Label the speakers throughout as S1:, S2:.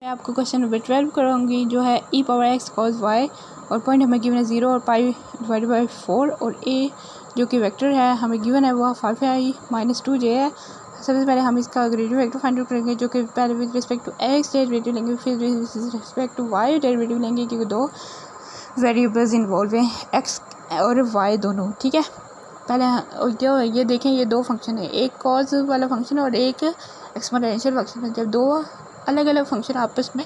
S1: मैं आपको question number 12 कराऊंगी जो है e power x cos y और पॉइंट हमें गिवन है 0 और पाई डिवाइडेड बाई 4 और a जो कि वेक्टर है हमें गिवन है वो 5i-2j है। सबसे पहले हम इसका डेरिवेटिव वेक्टर फाइंड आउट करेंगे जो कि पहले with respect to x derivative लेंगे, फिर with respect to y derivative लेंगे क्योंकि दो वेरिएबल्स इन्वॉल्व हैं x और y दोनों। ठीक है, पहले जो ये देखें ये दो फंक्शन है, एक कॉज वाला फंक्शन और एक एक्सपोनेंशियल फंक्शन है। जब दो अलग अलग फंक्शन आपस में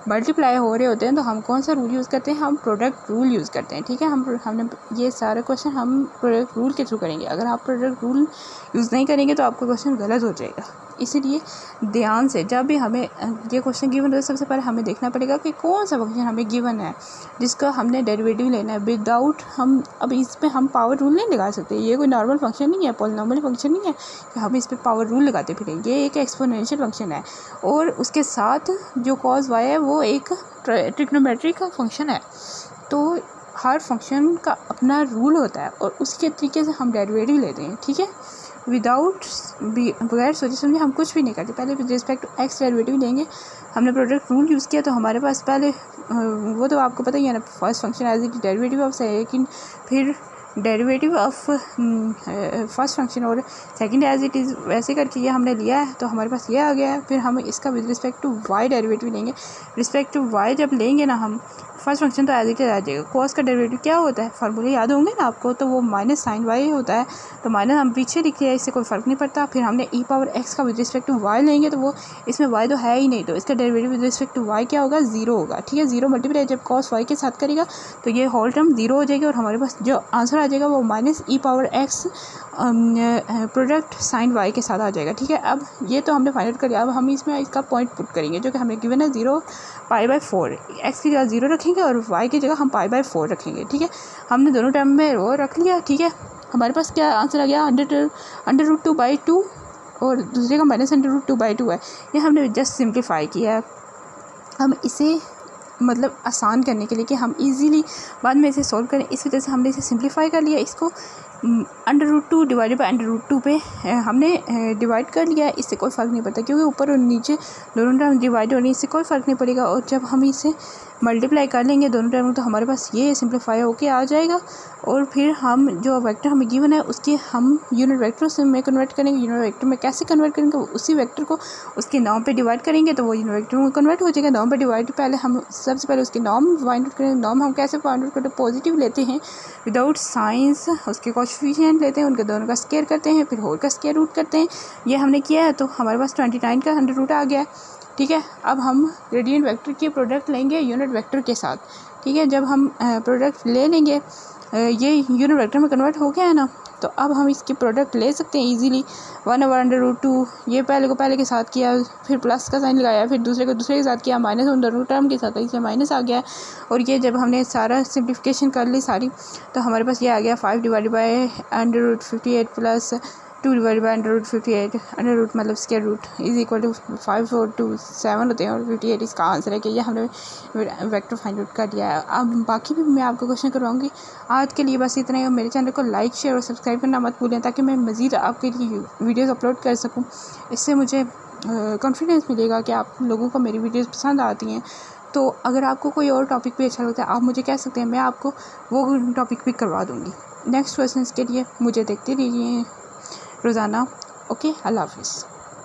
S1: मल्टीप्लाई हो रहे होते हैं तो हम कौन सा रूल यूज़ करते हैं, हम प्रोडक्ट रूल यूज़ करते हैं। ठीक है, हमने ये सारे क्वेश्चन हम प्रोडक्ट रूल के थ्रू करेंगे। अगर आप प्रोडक्ट रूल यूज़ नहीं करेंगे तो आपका क्वेश्चन गलत हो जाएगा। इसीलिए ध्यान से जब भी हमें ये क्वेश्चन गिवन है सबसे पहले हमें देखना पड़ेगा कि कौन सा फंक्शन हमें गिवन है जिसका हमने डेरिवेटिव लेना है। विदाउट हम अब इस पर हम पावर रूल नहीं लगा सकते, ये कोई नॉर्मल फंक्शन नहीं है, पॉलिनॉमियल फंक्शन नहीं है कि हम इस पर पावर रूल लगाते फिरें। ये एक एक्सपोनेंशियल फंक्शन है और उसके साथ जो कॉस वाई है वो एक ट्रिग्नोमेट्री का फंक्शन है। तो हर फंक्शन का अपना रूल होता है और उसके तरीके से हम डेरिवेटिव लेते हैं। ठीक है, विदाउट बगैर सोचे समझे हम कुछ भी नहीं करते। पहले with respect to x derivative लेंगे, हमने प्रोडक्ट रूल यूज़ किया तो हमारे पास पहले वो तो आपको पता ही है ना, first function as it derivative of second, फिर डेरिवेटिव ऑफ फर्स्ट फंक्शन और सेकंड एज इट इज़, वैसे करके ये हमने लिया है तो हमारे पास ये आ गया है। फिर हम इसका with respect to y derivative लेंगे। रिस्पेक्ट टू वाई जब लेंगे ना हम, फर्स्ट फंक्शन तो एज इट इज आ जाएगा। कॉस का डेरिवेटिव क्या होता है, फार्मूले याद होंगे ना आपको, तो वो माइनस साइन वाई होता है। तो माइनस हम पीछे लिख लिया, इससे कोई फ़र्क नहीं पड़ता। फिर हमने ई पावर एक्स का विद रिस्पेक्ट टू वाई लेंगे तो वो इसमें वाई तो है ही नहीं, तो इसका derivative with respect to y क्या होगा, ज़ीरो होगा। ठीक है, ज़ीरो मल्टीप्लाई जब कॉस वाई के साथ करेगा तो ये होल टर्म ज़ीरो हो जाएगी और हमारे पास जो आंसर आ जाएगा वो minus e power x product sine y के साथ आ जाएगा। ठीक है, अब ये तो हमने फाइंड आउट कर लिया। अब हम इसमें इसका पॉइंट पुट करेंगे जो कि हमें गिवन है 0 पाई/4। एक्स की जगह 0 रखेंगे और वाई की जगह हम पाई/4 रखेंगे। ठीक है, हमने दोनों टर्म में वो रख लिया। ठीक है, हमारे पास क्या आंसर आ गया, अंडर रूट 2/2 और दूसरे का -√2/2 है। ये हमने जस्ट सिंप्लीफाई किया है। हम इसे मतलब आसान करने के लिए कि हम इजीली बाद में इसे सॉल्व करें, इस वजह से हमने इसे सिंप्लीफाई कर लिया। इसको under root 2 divided by under root 2 पे हमने डिवाइड कर लिया है। इससे कोई फ़र्क नहीं पड़ता क्योंकि ऊपर और नीचे दोनों टर्म डिवाइड होने, इससे कोई फ़र्क नहीं पड़ेगा। और जब हम इसे मल्टीप्लाई कर लेंगे दोनों टर्म तो हमारे पास ये सिंप्लीफाई होके आ जाएगा। और फिर हम जो वेक्टर हमें गिवन है उसके हम यूनिट वेक्टर से में कन्वर्ट करेंगे। यूनिट वेक्टर में कैसे कन्वर्ट करेंगे, उसी वेक्टर को उसके नॉर्म पे डिवाइड करेंगे तो वो यूनिट वेक्टर में कन्वर्ट हो जाएगा। नॉर्म पे डिवाइड पहले हम सबसे पहले उसके नॉर्म फाइंड आउट करेंगे। नॉर्म हम कैसे फाइंड आउट करते हैं, पॉजिटिव लेते हैं विदाउट साइंस, उसके कोएफिशिएंट लेते हैं, उनके दोनों का स्क्वायर करते हैं, फिर होल का स्क्वायर रूट करते हैं। ये हमने किया है तो हमारे पास 29 का अंडर रूट आ गया। ठीक है, अब हम ग्रेडियंट वेक्टर की प्रोडक्ट लेंगे यूनिट वेक्टर के साथ। ठीक है, जब हम प्रोडक्ट ले लेंगे, ये यूनिट वेक्टर में कन्वर्ट हो गया है ना, तो अब हम इसकी प्रोडक्ट ले सकते हैं इजीली। 1/√2 ये पहले को पहले के साथ किया, फिर प्लस का साइन लगाया, फिर दूसरे को दूसरे के साथ किया, माइनस अंडर टर्म के साथ, इसलिए माइनस आ गया। और ये जब हमने सारा सिम्प्लिफिकेशन कर ली सारी तो हमारे पास ये आ गया 5 divided by under root 58 plus 2 divided by under root 58। Under root मतलब square root is equal to 5 और 2 7 होते हैं और 58 इसका आंसर है कि ये हमने वेक्टर फाइंड आउट कर दिया है। अब बाकी भी मैं आपको क्वेश्चन करवाऊंगी। आज के लिए बस इतना ही। मेरे चैनल को लाइक शेयर और सब्सक्राइब करना मत भूलें ताकि मैं मज़ीद आपके लिए वीडियोस अपलोड कर सकूं। इससे मुझे कॉन्फिडेंस मिलेगा कि आप लोगों को मेरी वीडियोस पसंद आती हैं। तो अगर आपको कोई और टॉपिक भी अच्छा लगता है आप मुझे कह सकते हैं, मैं आपको वो टॉपिक भी करवा दूँगी। नेक्स्ट क्वेश्चन के लिए मुझे देखते रहिए रोज़ाना। ओके, अल्लाह हाफिज़।